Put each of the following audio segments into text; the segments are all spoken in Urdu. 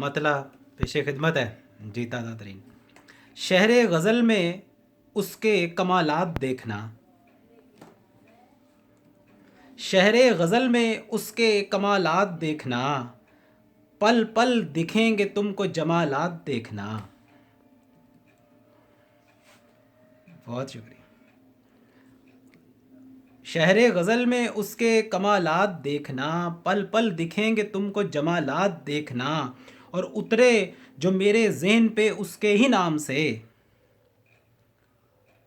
مطلع پیش خدمت ہے جی تازہ ترین. شہر غزل میں اس کے کمالات دیکھنا، شہر غزل میں اس کے کمالات دیکھنا، پل پل دکھیں گے تم کو جمالات دیکھنا. بہت شکریہ. شہر غزل میں اس کے کمالات دیکھنا، پل پل دکھیں گے تم کو جمالات دیکھنا، اور اترے جو میرے ذہن پہ اس کے ہی نام سے،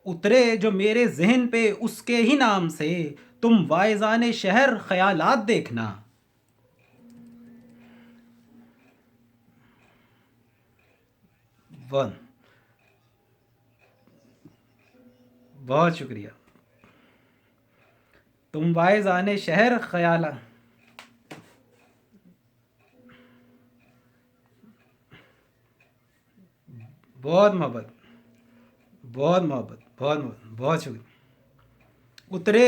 اترے جو میرے ذہن پہ اس کے ہی نام سے، تم واعظان شہر خیالات دیکھنا. ون، بہت شکریہ. تم واعظان شہر خیالات، بہت محبت، بہت محبت، بہت محبت، بہت شکریہ. اترے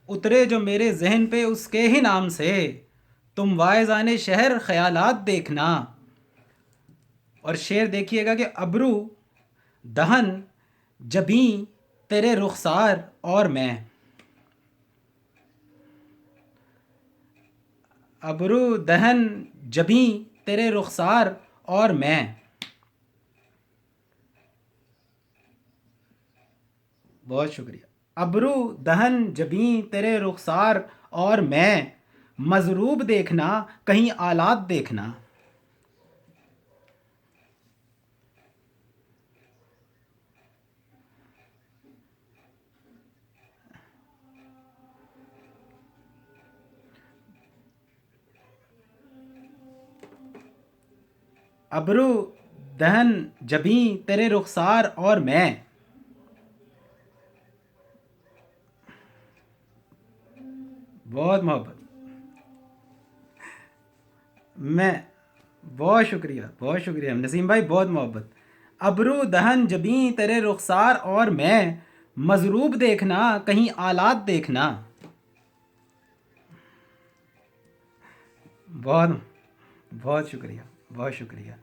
اترے جو میرے ذہن پہ اس کے ہی نام سے، تم واعظان شہر خیالات دیکھنا. اور شعر دیکھیے گا کہ ابرو دہن جبیں تیرے رخسار اور میں، ابرو دہن جبیں تیرے رخسار اور میں. بہت شکریہ. ابرو دہن جبیں تیرے رخسار اور میں، مضروب دیکھنا کہیں آلات دیکھنا. ابرو دہن جبیں تیرے رخسار اور میں، بہت محبت. میں، بہت شکریہ، بہت شکریہ نسیم بھائی، بہت محبت. ابرو دہن جبیں تیرے رخسار اور میں، مضروب دیکھنا کہیں آلات دیکھنا. بہت بہت شکریہ، بہت شکریہ.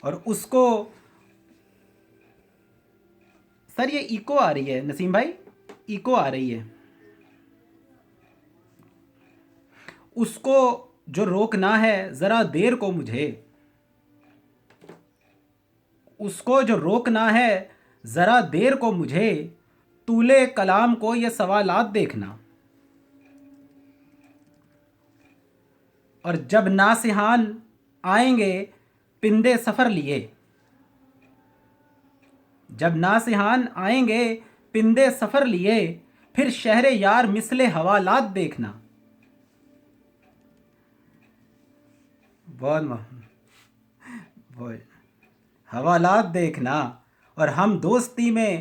اور اس کو سر یہ ایکو آ رہی ہے نسیم بھائی، ایکو آ رہی ہے. اس کو جو روکنا ہے ذرا دیر کو مجھے، اس کو جو روکنا ہے ذرا دیر کو مجھے، طول کلام کو یہ سوالات دیکھنا. اور جب ناصحان آئیں گے پندے سفر لیے، جب ناصحان آئیں گے پندے سفر لیے، پھر شہر یار مثل حوالات دیکھنا. بہت بہت حوالات دیکھنا. اور ہم دوستی میں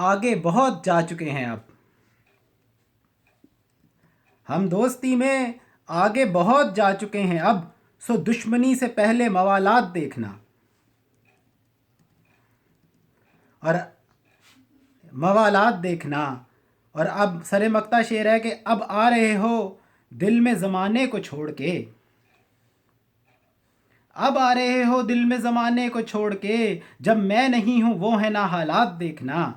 آگے بہت جا چکے ہیں اب، ہم دوستی میں آگے بہت جا چکے ہیں اب، سو دشمنی سے پہلے موالات دیکھنا. اور موالات دیکھنا. اور اب سر مقطع شعر ہے کہ اب آ رہے ہو دل میں زمانے کو چھوڑ کے، اب آ رہے ہو دل میں زمانے کو چھوڑ کے، جب میں نہیں ہوں وہ ہے نا حالات دیکھنا.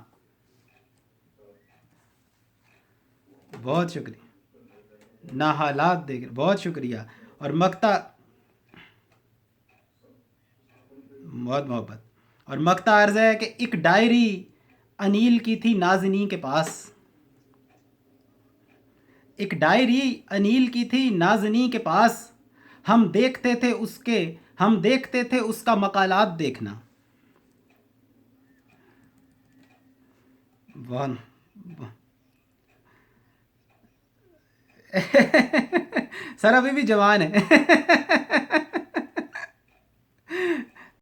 بہت شکریہ. نہ حالات دیکھ، بہت شکریہ. اور مقطع، بہت محبت. اور مقطع عرض ہے کہ ایک ڈائری انیل کی تھی نازنین کے پاس، ایک ڈائری انیل کی تھی نازنین کے پاس، ہم دیکھتے تھے اس کے، ہم دیکھتے تھے اس کا مقالات دیکھنا. بہت سر ابھی بھی جوان ہے.